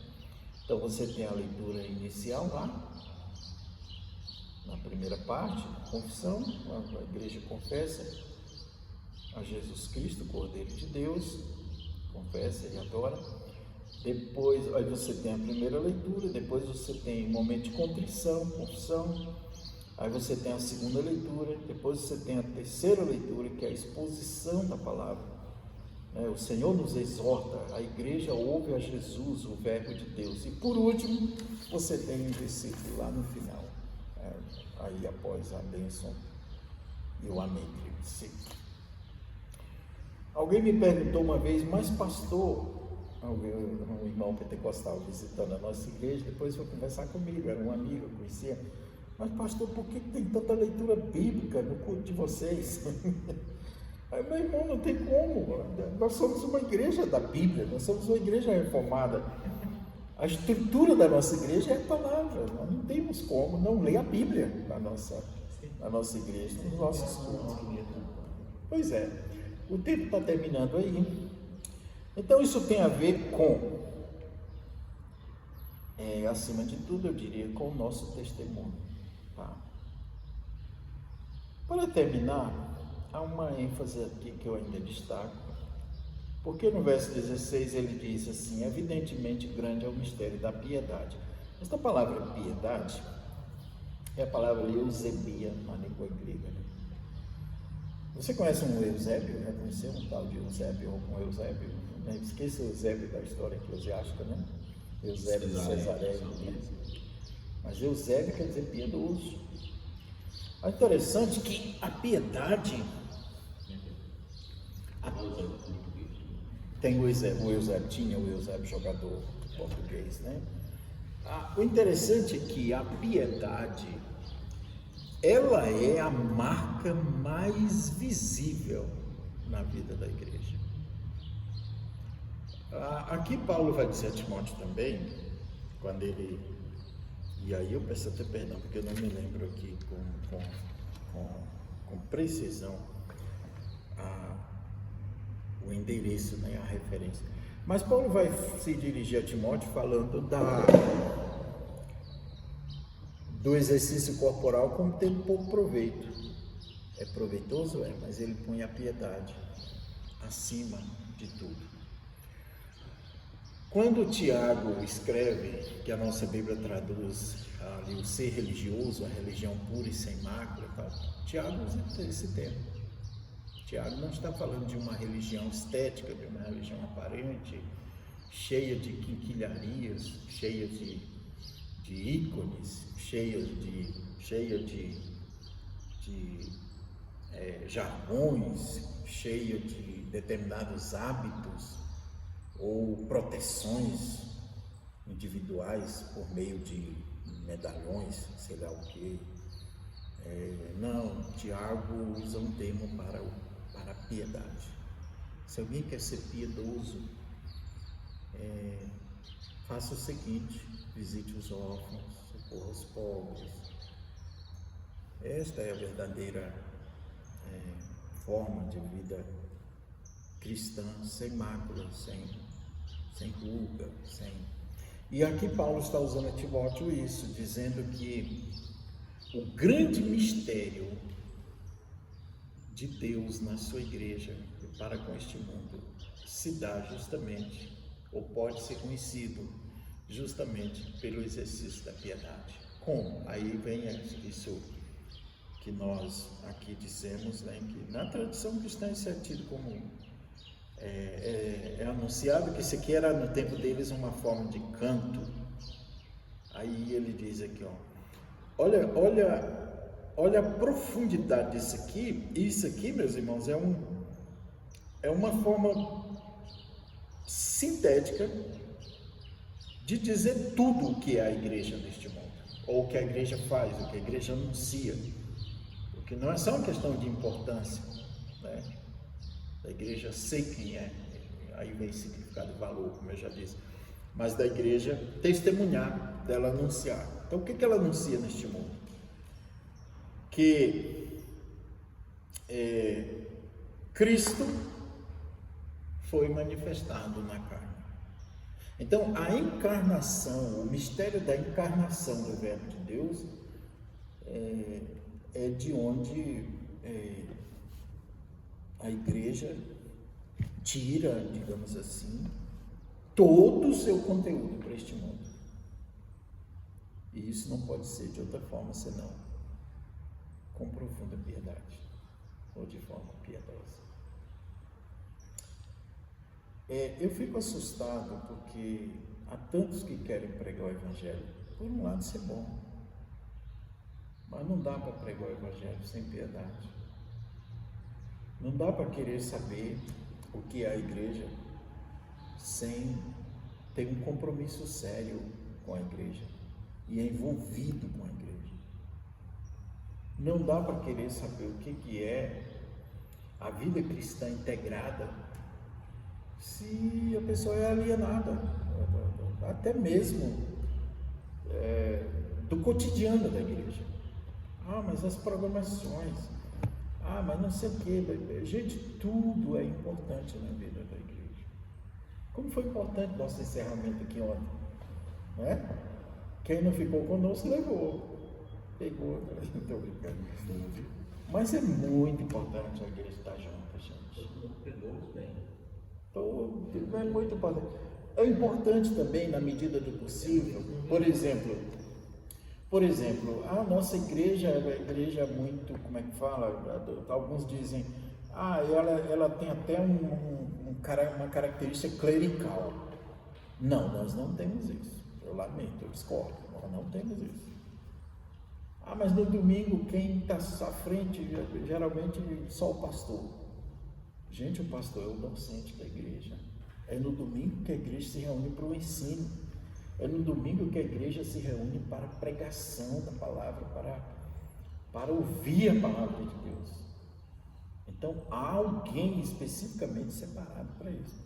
Speaker 1: Então você tem a leitura inicial lá, na primeira parte, confissão, a igreja confessa a Jesus Cristo, Cordeiro de Deus, confessa e adora. Depois, aí você tem a primeira leitura, depois você tem o momento de contrição, confissão, aí você tem a segunda leitura, depois você tem a terceira leitura, que é a exposição da palavra. O Senhor nos exorta, a igreja ouve a Jesus, o Verbo de Deus. E por último, você tem um versículo lá no final, aí após a bênção e o amém. Alguém me perguntou uma vez: mas pastor, um irmão pentecostal visitando a nossa igreja, depois foi conversar comigo, era um amigo, eu conhecia: mas pastor, por que tem tanta leitura bíblica no culto de vocês? Aí, meu irmão, não tem como, nós somos uma igreja da Bíblia, nós somos uma igreja reformada. A estrutura da nossa igreja é a palavra, nós não temos como não ler a Bíblia na nossa igreja, nos nossos cultos. Pois é, o tempo está terminando aí. Então isso tem a ver com, acima de tudo, eu diria, com o nosso testemunho. Tá? Para terminar, há uma ênfase aqui que eu ainda destaco, Porque no verso 16 ele diz assim: evidentemente grande é o mistério da piedade. Esta palavra piedade é a palavra eusebia na língua grega. Você conhece um Eusébio? Já conheceu um tal de Eusébio ou um Eusébio? Esqueça o Eusébio da história eclesiástica, né? Eusébio de Cesareia. Mas Eusébio quer dizer piedoso. É interessante que a piedade... Tem o Eusébio, tinha o Eusébio jogador português, né? O interessante é que a piedade, ela é a marca mais visível na vida da igreja. Aqui Paulo vai dizer a Timóteo também, quando ele... E aí eu peço até perdão, porque eu não me lembro aqui com precisão o endereço, né, a referência. Mas Paulo vai se dirigir a Timóteo falando do exercício corporal como tendo pouco proveito. É proveitoso? É, mas ele põe a piedade acima de tudo. Quando Tiago escreve, que a nossa Bíblia traduz ali o ser religioso, a religião pura e sem mácula e tal, Tiago usa esse termo. Tiago não está falando de uma religião estética, de uma religião aparente, cheia de quinquilharias, cheia de ícones, cheia de jargões, cheia de determinados hábitos ou proteções individuais por meio de medalhões, sei lá o que. Não, Tiago usa um termo para a piedade. Se alguém quer ser piedoso, faça o seguinte: visite os órfãos, socorra os pobres. Esta é a verdadeira forma de vida cristã, sem mácula, sem ruga, E aqui Paulo está usando a Timóteo isso, dizendo que o grande mistério de Deus na sua igreja e para com este mundo se dá justamente, ou pode ser conhecido justamente pelo exercício da piedade. Como? Aí vem isso que nós aqui dizemos, né, que na tradição cristã isso é tido como é anunciado que isso aqui era no tempo deles uma forma de canto. Aí ele diz aqui, olha a profundidade disso aqui. Isso aqui, meus irmãos, é uma forma sintética de dizer tudo o que é a igreja neste mundo, ou o que a igreja faz, o que a igreja anuncia, porque não é só uma questão de importância, né? Da igreja ser quem é, aí vem significado e valor, como eu já disse, mas da igreja testemunhar, dela anunciar. Então o que ela anuncia neste mundo? Que Cristo foi manifestado na carne. Então a encarnação, o mistério da encarnação do Verbo de Deus é de onde a igreja tira, digamos assim, todo o seu conteúdo para este mundo. E isso não pode ser de outra forma senão com profunda piedade, ou de forma piedosa. Eu fico assustado porque há tantos que querem pregar o Evangelho. Por um lado isso é bom, mas não dá para pregar o Evangelho sem piedade. Não dá para querer saber o que é a igreja sem ter um compromisso sério com a igreja e envolvido com a igreja. Não dá para querer saber o que é a vida cristã integrada se a pessoa é alienada, até mesmo do cotidiano da igreja. Mas as programações, mas não sei o que. Gente, tudo é importante na vida da igreja. Como foi importante nosso encerramento aqui ontem, né? Quem não ficou conosco pegou, não estou brincando. Mas é muito importante a igreja estar junto, gente.
Speaker 2: Todo mundo pegou bem.
Speaker 1: Não é muito importante. É importante também, na medida do possível, por exemplo, a nossa igreja é uma igreja muito, como é que fala? Alguns dizem, ela tem até uma característica clerical. Não, nós não temos isso. Eu lamento, eu discordo, nós não temos isso. Mas no domingo quem está à frente, geralmente só o pastor. Gente, o pastor é o docente da igreja. É no domingo que a igreja se reúne para o ensino. É no domingo que a igreja se reúne para a pregação da palavra, para ouvir a palavra de Deus. Então, há alguém especificamente separado para isso.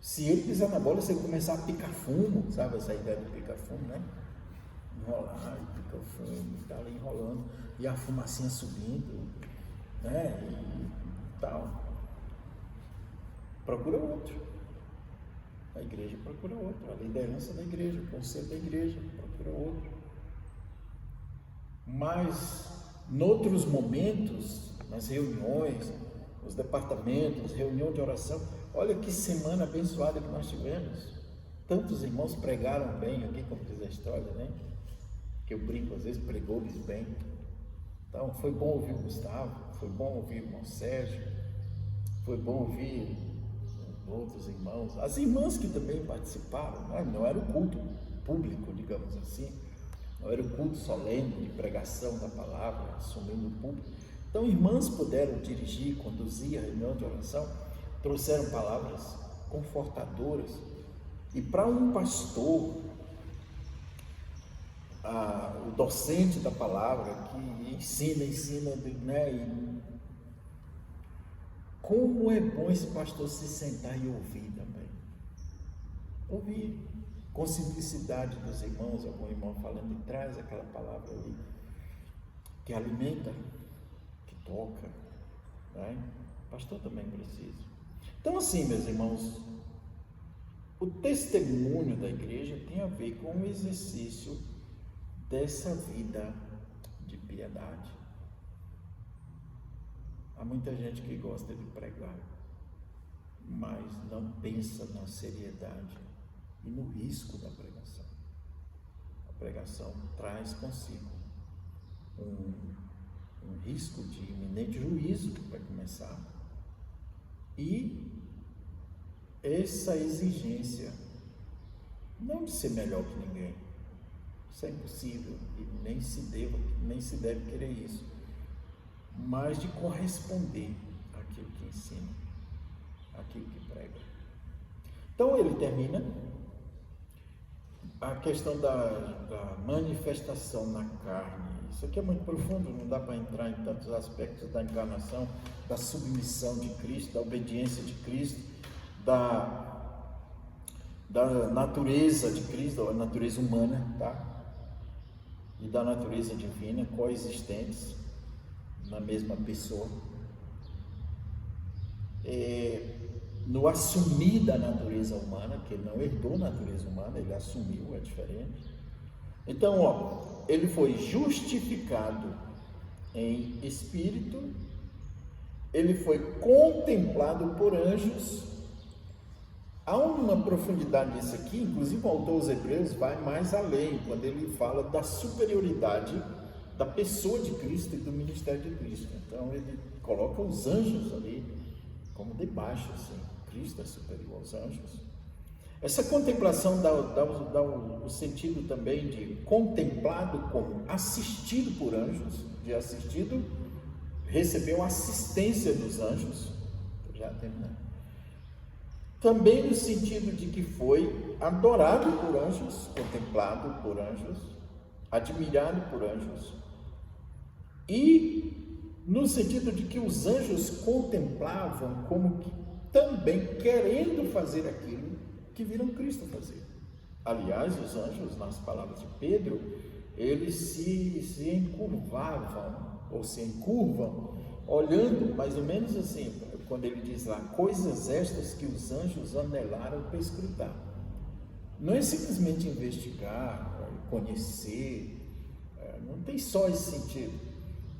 Speaker 1: Se ele pisar na bola, se ele começar a picar fumo, sabe essa ideia de picar fumo, né? Enrolar e picar fumo, e tá ali enrolando, e a fumacinha subindo, né? E tal. Procura outro. A igreja procura outro. A liderança da igreja, o conselho da igreja procura outro. Mas, noutros momentos, nas reuniões, nos departamentos, reunião de oração, olha que semana abençoada que nós tivemos. Tantos irmãos pregaram bem aqui, como diz a história, né? Que eu brinco, às vezes pregou-lhes bem. Então, foi bom ouvir o Gustavo, foi bom ouvir o irmão Sérgio, foi bom ouvir outros irmãos, as irmãs que também participaram, não era o culto público, digamos assim, não era o culto solene de pregação da palavra, assumindo o público. Então, irmãs puderam dirigir, conduzir a reunião de oração, trouxeram palavras confortadoras. E para um pastor, o docente da palavra, que ensina, né? Como é bom esse pastor se sentar e ouvir também. Ouvir com simplicidade dos irmãos, algum irmão falando e traz aquela palavra ali, que alimenta, que toca, né? O pastor também precisa. Então, assim, meus irmãos, o testemunho da igreja tem a ver com o exercício dessa vida de piedade. Há muita gente que gosta de pregar, mas não pensa na seriedade e no risco da pregação. A pregação traz consigo um risco de iminente juízo, para começar, e essa exigência, não de ser melhor que ninguém, isso é impossível e nem se deve querer isso, mas de corresponder àquilo que ensina, àquilo que prega. Então ele termina a questão da manifestação na carne. Isso aqui é muito profundo, não dá para entrar em tantos aspectos da encarnação, da submissão de Cristo, da obediência de Cristo, da natureza de Cristo, da natureza humana, tá? E da natureza divina, coexistentes na mesma pessoa. No assumir da natureza humana, que ele não herdou a natureza humana, ele assumiu, é diferente. Então, ele foi justificado em espírito, ele foi contemplado por anjos. Há uma profundidade nisso aqui, inclusive o autor aos Hebreus vai mais além, quando ele fala da superioridade da pessoa de Cristo e do ministério de Cristo. Então ele coloca os anjos ali como debaixo, assim. Cristo é superior aos anjos. Essa contemplação dá o sentido também de contemplado como assistido por anjos, de assistido, recebeu assistência dos anjos, já terminando. Também no sentido de que foi adorado por anjos, contemplado por anjos, admirado por anjos, e no sentido de que os anjos contemplavam como que também querendo fazer aquilo que viram Cristo fazer. Aliás, os anjos, nas palavras de Pedro, eles se encurvavam, ou se encurvam, olhando mais ou menos assim, quando ele diz lá, coisas estas que os anjos anelaram para escrutar. Não é simplesmente investigar, conhecer, não tem só esse sentido,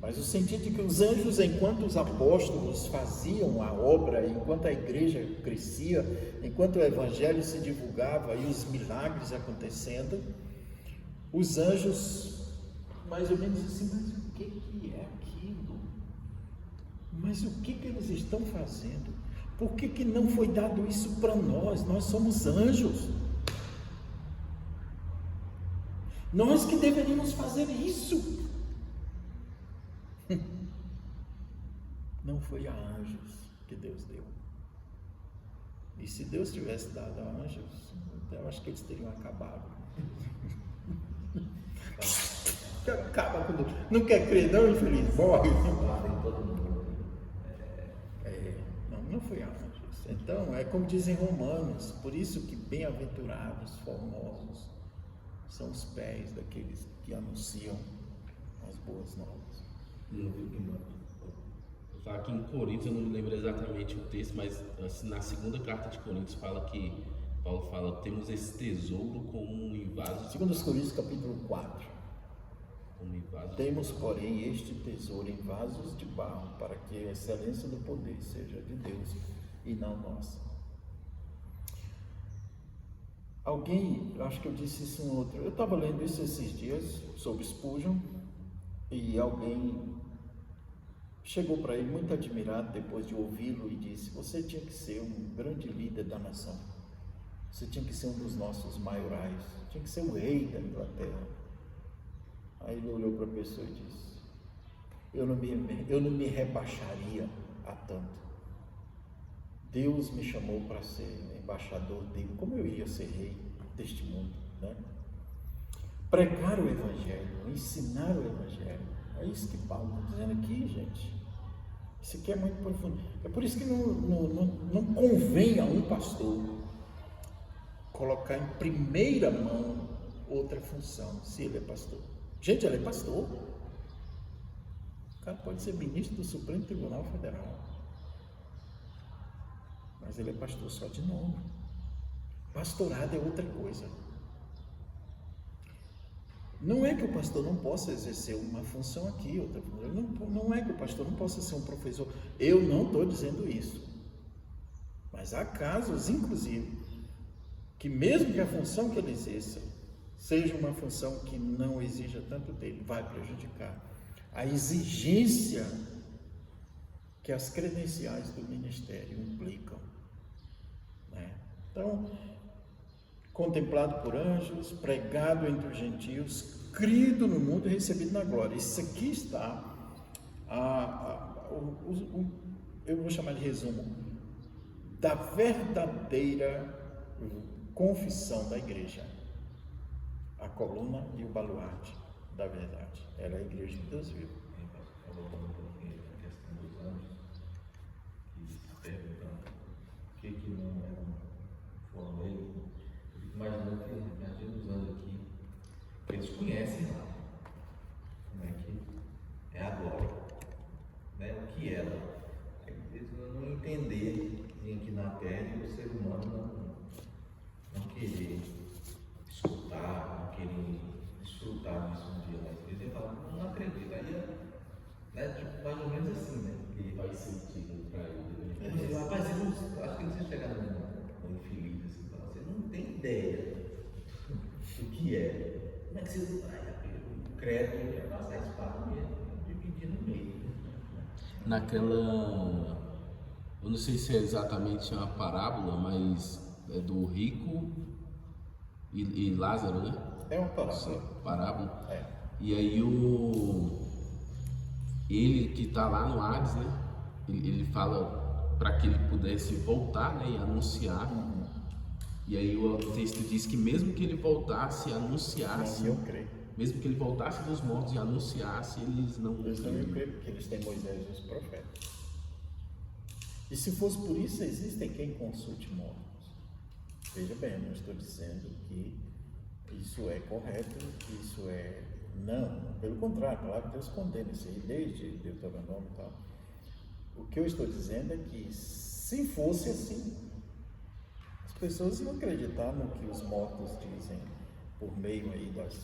Speaker 1: Mas o sentido de que os anjos, enquanto os apóstolos faziam a obra, enquanto a igreja crescia, enquanto o evangelho se divulgava e os milagres acontecendo, os anjos, mais ou menos assim, mas o que é aquilo? Mas o que eles estão fazendo? Por que não foi dado isso para nós? Nós somos anjos. Nós que deveríamos fazer isso. Não foi a anjos que Deus deu. E se Deus tivesse dado a anjos, eu acho que eles teriam acabado. Acaba quando não quer crer, não, infeliz, morre. Não foi a anjos. Então, é como dizem Romanos, por isso que bem-aventurados, formosos, são os pés daqueles que anunciam as boas novas.
Speaker 3: Fala que em Coríntios, eu não me lembro exatamente o texto, mas na segunda carta de Coríntios fala que Paulo fala: temos esse tesouro como em vasos.
Speaker 1: Segundo os Coríntios, capítulo 4.
Speaker 3: Como em vasos.
Speaker 1: Temos, porém, este tesouro em vasos de barro, para que a excelência do poder seja de Deus e não nossa. Alguém, acho que eu disse isso em outro, eu estava lendo isso esses dias sobre Spurgeon, e alguém chegou para ele muito admirado depois de ouvi-lo e disse: você tinha que ser um grande líder da nação, você tinha que ser um dos nossos maiorais, tinha que ser o rei da Inglaterra. Aí ele olhou para a pessoa e disse: eu não me rebaixaria a tanto. Deus me chamou para ser embaixador dele, como eu iria ser rei deste mundo, né? Pregar o evangelho, ensinar o evangelho, é isso que Paulo está dizendo aqui, gente. Isso aqui é muito profundo. É por isso que não convém a um pastor colocar em primeira mão outra função, se ele é pastor. Gente, ele é pastor. O cara pode ser ministro do Supremo Tribunal Federal, mas ele é pastor só de nome. Pastorado é outra coisa. Não é que o pastor não possa exercer uma função aqui, outra função. Não é que o pastor não possa ser um professor. Eu não estou dizendo isso. Mas há casos, inclusive, que mesmo que a função que ele exerça seja uma função que não exija tanto dele, vai prejudicar a exigência que as credenciais do ministério implicam, né? Então, contemplado por anjos, pregado entre os gentios, crido no mundo e recebido na glória. Isso aqui está, eu vou chamar de resumo, da verdadeira confissão da igreja. A coluna e o baluarte da verdade. Ela é a igreja de Deus vivo.
Speaker 2: Falou também a questão dos anjos, que está perguntando o que não foram eles. Eu fico imaginando que imagina os anjos aqui, eles conhecem lá como é que é a glória, né? O que é lá. Eles não entenderem aqui na terra e o ser humano não querer escutar, não querer desfrutar disso um dia, né? Eles iam falar: não acredito. Aí né? Tipo, mais ou menos assim, né?
Speaker 3: Ele faz sentido para ele.
Speaker 2: Rapaz, acho que você chegar no infeliz, assim, você não tem ideia do que é. Como é que você vai? O credo ia passar a espada mesmo, dividir no meio.
Speaker 3: Naquela, eu não sei se é exatamente uma parábola, mas é do rico e Lázaro, né?
Speaker 1: É uma parábola.
Speaker 3: Parábola.
Speaker 1: É.
Speaker 3: E aí ele que está lá no Hades, né? Ele fala para que ele pudesse voltar, né? E anunciar.
Speaker 1: Uhum.
Speaker 3: E aí o texto diz que mesmo que ele voltasse e anunciasse,
Speaker 1: Eu creio.
Speaker 3: mesmo que ele voltasse dos mortos e anunciasse, eles não
Speaker 1: Eles não iam crer, porque eles têm Moisés e os profetas. E se fosse por isso, existem quem consulte mortos. Veja bem, eu não estou dizendo que isso é correto, que isso é... Não, pelo contrário, a palavra de Deus condena isso aí, desde Deuteronômio e tal. O que eu estou dizendo é que, se fosse assim, as pessoas iam acreditar no que os mortos dizem por meio aí das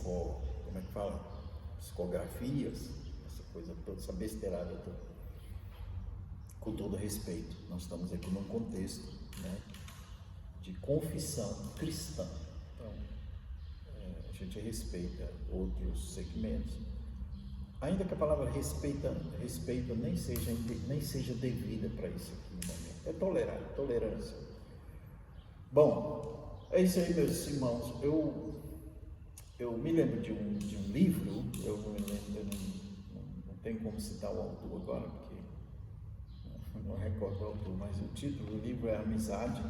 Speaker 1: como é que fala? psicografias, essa coisa toda, essa besteirada toda. Com todo respeito, nós estamos aqui num contexto, né, de confissão cristã. Então, a gente respeita outros segmentos, ainda que a palavra respeito nem seja devida para isso aqui no momento. É tolerância. Bom, é isso aí, meus irmãos. Eu me lembro de um livro, eu não tenho como citar o autor agora, porque não recordo o autor, mas o título do livro é Amizade,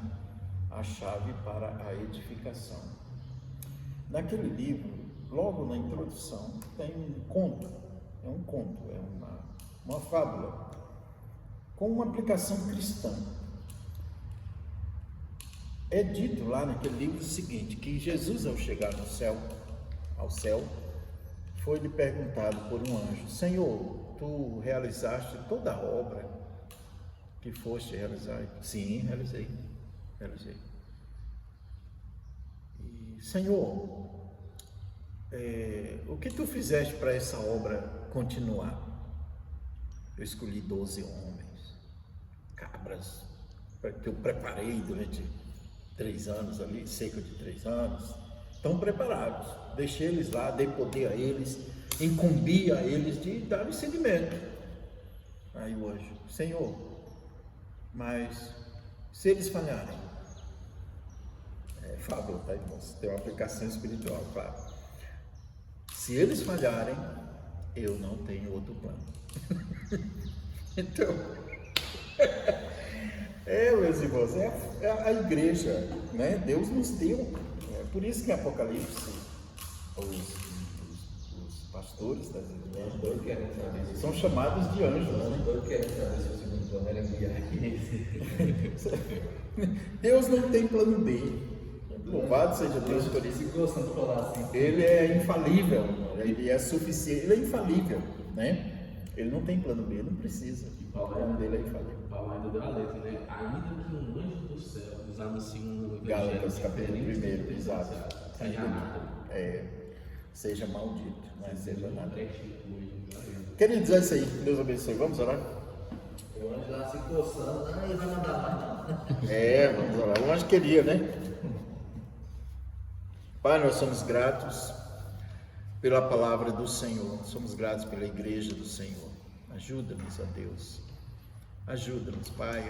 Speaker 1: a chave para a edificação. Naquele livro, logo na introdução, tem um conto, é uma fábula, com uma aplicação cristã. É dito lá naquele livro o seguinte, que Jesus, ao chegar ao céu, foi-lhe perguntado por um anjo: Senhor, tu realizaste toda a obra que foste realizar? Sim, realizei. E, Senhor, o que tu fizeste para essa obra continuar? Eu escolhi 12 homens, cabras, que eu preparei durante 3 anos ali, cerca de 3 anos, estão preparados. Deixei eles lá, dei poder a eles, incumbi a eles de dar seguimento. Aí o anjo: Senhor, mas se eles falharem? É fábula, tá, irmãos? Tem uma aplicação espiritual, claro. Se eles falharem, eu não tenho outro plano. Então, meus irmãos, é a igreja, né? Deus nos deu. É por isso que em Apocalipse, os pastores das igrejas são chamados de anjos, né?
Speaker 2: Eu quero saber se o segundo plano era guiar aqui.
Speaker 1: Deus não tem plano B. Louvado seja Deus por isso. Ele é infalível, ele é suficiente, ele é infalível, né? Ele não tem plano B, não precisa. O plano dele é infalível.
Speaker 3: Paulo ainda deu a letra, né? Ainda que um anjo do céu nos anuncie um evangelho
Speaker 1: Gálatas, capítulo 1, exato.
Speaker 3: Seja nada.
Speaker 1: Seja maldito, não é seja nada. Queridos, é isso aí. Deus abençoe. Vamos orar?
Speaker 2: O anjo lá se coçando, ele vai mandar mais não.
Speaker 1: Vamos orar. O anjo queria, né? Pai, nós somos gratos pela palavra do Senhor, somos gratos pela igreja do Senhor. Ajuda-nos, ó Deus, ajuda-nos, Pai,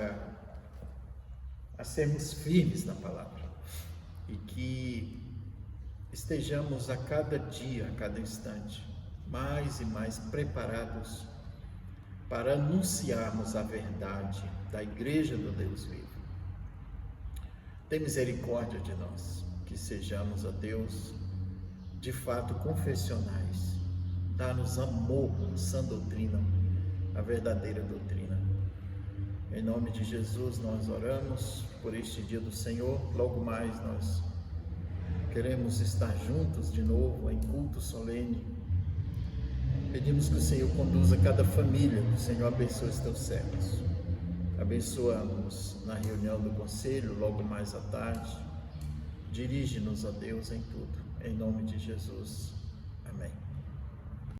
Speaker 1: a sermos firmes na palavra e que estejamos a cada dia, a cada instante, mais e mais preparados para anunciarmos a verdade da igreja do Deus vivo. Tem misericórdia de nós, que sejamos, ó Deus, de fato confessionais. Dá-nos amor, sã doutrina, a verdadeira doutrina. Em nome de Jesus nós oramos por este dia do Senhor. Logo mais nós queremos estar juntos de novo em culto solene. Pedimos que o Senhor conduza cada família, que o Senhor abençoe os teus servos. Abençoa-nos na reunião do conselho, logo mais à tarde. Dirige-nos, ó Deus, em tudo. Em nome de Jesus. Amém.